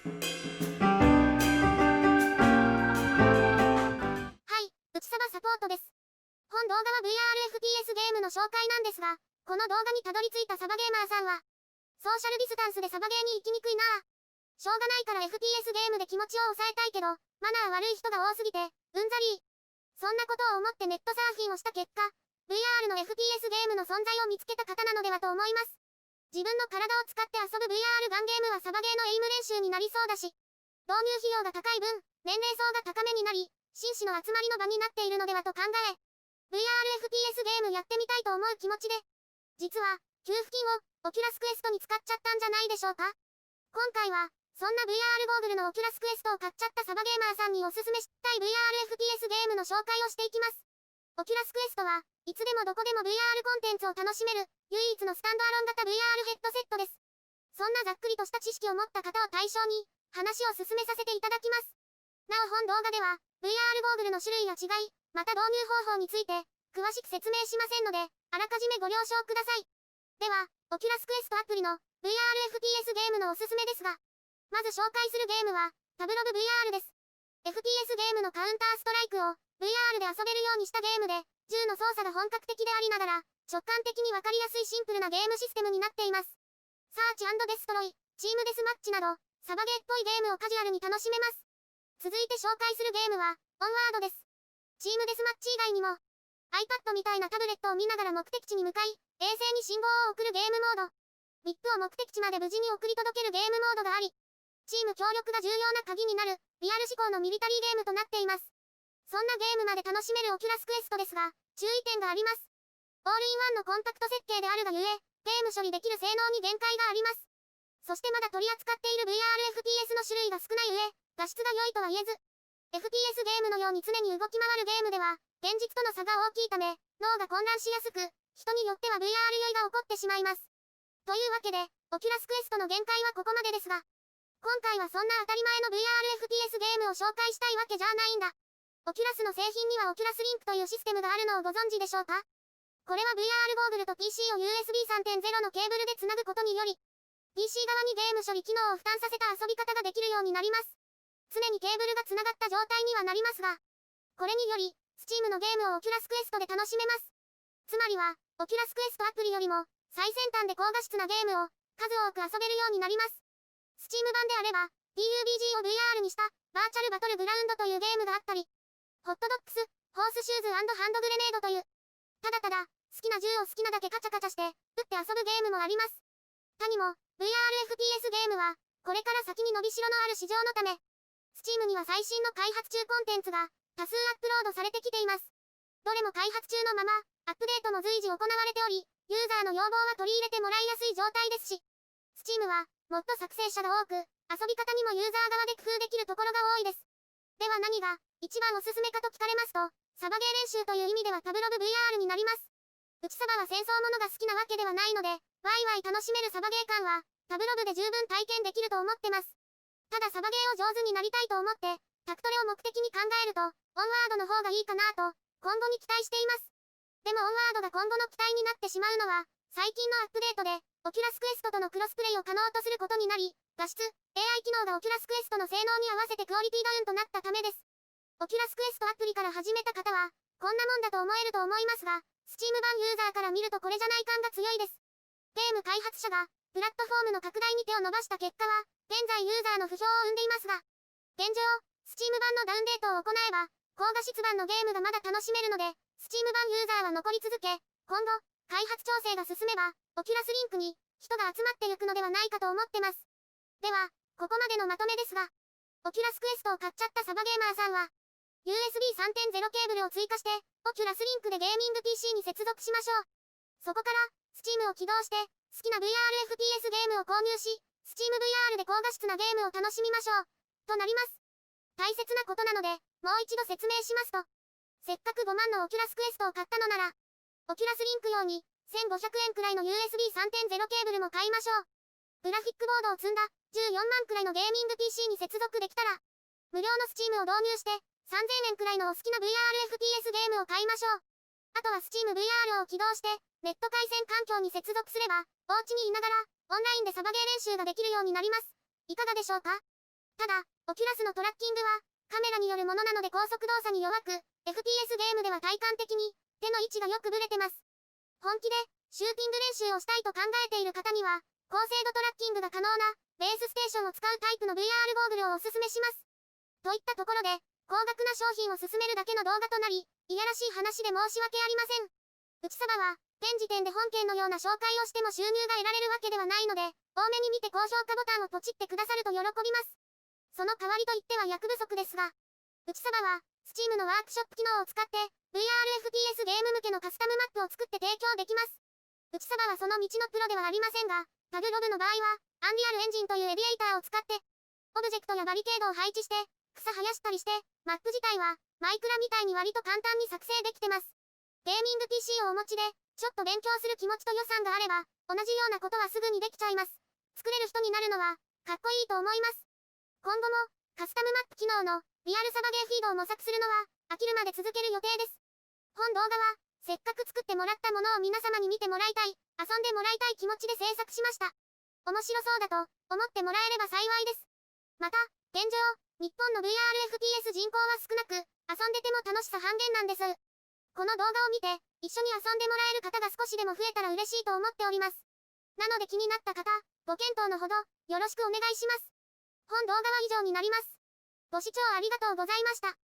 はい、内サバサポートです。本動画は VR-FPS ゲームの紹介なんですが、この動画にたどり着いたサバゲーマーさんは、ソーシャルディスタンスでサバゲーに行きにくいなぁ。しょうがないから FPS ゲームで気持ちを抑えたいけど、マナー悪い人が多すぎて、うんざり。そんなことを思ってネットサーフィンをした結果、VR の FPS ゲームの存在を見つけた方なのではと思います。自分の体を使って遊ぶ VR ガンゲームはサバゲーのエイム練習になりそうだし、導入費用が高い分、年齢層が高めになり、紳士の集まりの場になっているのではと考え、VR-FPS ゲームやってみたいと思う気持ちで、実は、給付金をオキュラスクエストに使っちゃったんじゃないでしょうか。今回は、そんな VR ゴーグルのオキュラスクエストを買っちゃったサバゲーマーさんにおすすめしたい VR-FPS ゲームの紹介をしていきます。オキュラスクエストはいつでもどこでも VR コンテンツを楽しめる唯一のスタンドアロン型 VR ヘッドセットです。そんなざっくりとした知識を持った方を対象に話を進めさせていただきます。なお本動画では VR ゴーグルの種類や違い、また導入方法について詳しく説明しませんので、あらかじめご了承ください。では、オキュラスクエストアプリの VR-FPS ゲームのおすすめですが、まず紹介するゲームはタブロブ VR です。FPS ゲームのカウンターストライクを VR で遊べるようにしたゲームで、銃の操作が本格的でありながら、直感的にわかりやすいシンプルなゲームシステムになっています。サーチ&デストロイ、チームデスマッチなど、サバゲーっぽいゲームをカジュアルに楽しめます。続いて紹介するゲームは、オンワードです。チームデスマッチ以外にも、iPad みたいなタブレットを見ながら目的地に向かい、衛星に信号を送るゲームモード。VIP を目的地まで無事に送り届けるゲームモードがあり、チーム協力が重要な鍵になる、リアル思考のミリタリーゲームとなっています。そんなゲームまで楽しめるオキュラスクエストですが、注意点があります。オールインワンのコンパクト設計であるがゆえ、ゲーム処理できる性能に限界があります。そしてまだ取り扱っている VR-FPS の種類が少ない上、画質が良いとは言えず、FPS ゲームのように常に動き回るゲームでは、現実との差が大きいため、脳が混乱しやすく、人によっては VR 酔いが起こってしまいます。というわけで、オキュラスクエストの限界はここまでですが、今回はそんな当たり前の VR-FPS ゲームを紹介したいわけじゃないんだ。オキュラスの製品にはオキュラスリンクというシステムがあるのをご存知でしょうか？これは VR ゴーグルと PC を USB 3.0 のケーブルでつなぐことにより、PC 側にゲーム処理機能を負担させた遊び方ができるようになります。常にケーブルがつながった状態にはなりますが、これにより、Steam のゲームをオキュラスクエストで楽しめます。つまりは、オキュラスクエストアプリよりも、最先端で高画質なゲームを、数多く遊べるようになります。Steam 版であれば、PUBG を VR にした、バーチャルバトルグラウンドというゲームがあったり、ホットドッグス、ホースシューズ&ハンドグレネードという、ただただ、好きな銃を好きなだけカチャカチャして、撃って遊ぶゲームもあります。他にも、VR-FPS ゲームは、これから先に伸びしろのある市場のため、Steam には最新の開発中コンテンツが、多数アップロードされてきています。どれも開発中のまま、アップデートも随時行われており、ユーザーの要望は取り入れてもらいやすい状態ですし、Steam は、もっと作成者が多く、遊び方にもユーザー側で工夫できるところが多いです。では何が、一番おすすめかと聞かれますと、サバゲー練習という意味ではタブロブ VR になります。内サバは戦争ものが好きなわけではないので、ワイワイ楽しめるサバゲー感は、タブロブで十分体験できると思ってます。ただサバゲーを上手になりたいと思って、タクトレを目的に考えると、オンワードの方がいいかなと、今後に期待しています。でもオンワードが今後の期待になってしまうのは、最近のアップデートで、オキュラスクエストとのクロスプレイを可能とすることになり、画質、AI 機能がオキュラスクエストの性能に合わせてクオリティダウンとなったためです。オキュラスクエストアプリから始めた方は、こんなもんだと思えると思いますが、Steam 版ユーザーから見るとこれじゃない感が強いです。ゲーム開発者が、プラットフォームの拡大に手を伸ばした結果は、現在ユーザーの不評を生んでいますが、現状、Steam 版のダウンデートを行えば、高画質版のゲームがまだ楽しめるので、Steam 版ユーザーは残り続け、今後、開発調整が進めば、オキュラスリンクに人が集まっていくのではないかと思ってます。では、ここまでのまとめですが、オキュラスクエストを買っちゃったサバゲーマーさんは、USB 3.0 ケーブルを追加して、オキュラスリンクでゲーミング PC に接続しましょう。そこから、Steam を起動して、好きな VR-FPS ゲームを購入し、Steam VR で高画質なゲームを楽しみましょう。となります。大切なことなので、もう一度説明しますと、せっかく5万のオキュラスクエストを買ったのなら、オキュラスリンク用に、1500円くらいの USB 3.0 ケーブルも買いましょう。グラフィックボードを積んだ14万くらいのゲーミング PC に接続できたら、無料の Steam を導入して3000円くらいのお好きな VR-FPS ゲームを買いましょう。あとは Steam VR を起動して、ネット回線環境に接続すれば、お家にいながら、オンラインでサバゲー練習ができるようになります。いかがでしょうか？ただ、オキュラスのトラッキングは、カメラによるものなので高速動作に弱く、FPS ゲームでは体感的に、手の位置がよくブレてます。本気で、シューティング練習をしたいと考えている方には、高精度トラッキングが可能な、ベースステーションを使うタイプの VR ゴーグルをおすすめします。といったところで、高額な商品を勧めるだけの動画となり、いやらしい話で申し訳ありません。うちさばは、現時点で本件のような紹介をしても収入が得られるわけではないので、多めに見て高評価ボタンをポチってくださると喜びます。その代わりといっては役不足ですが、うちさばは、Steam のワークショップ機能を使って、VRFPS ゲーム向けのカスタムマップを作って提供できます。うちさばはその道のプロではありませんが、タグログの場合は、アンリアルエンジンというエビエイターを使って、オブジェクトやバリケードを配置して、草生やしたりして、マップ自体は、マイクラみたいに割と簡単に作成できてます。ゲーミング PC をお持ちで、ちょっと勉強する気持ちと予算があれば、同じようなことはすぐにできちゃいます。作れる人になるのは、かっこいいと思います。今後も、カスタムマップ機能の、リアルサバゲーフィードを模索するのは、飽きるまで続ける予定です。本動画は、せっかく作ってもらったものを皆様に見てもらいたい、遊んでもらいたい気持ちで制作しました。面白そうだと、思ってもらえれば幸いです。また、現状、日本の VRFPS 人口は少なく、遊んでても楽しさ半減なんです。この動画を見て、一緒に遊んでもらえる方が少しでも増えたら嬉しいと思っております。なので気になった方、ご検討のほど、よろしくお願いします。本動画は以上になります。ご視聴ありがとうございました。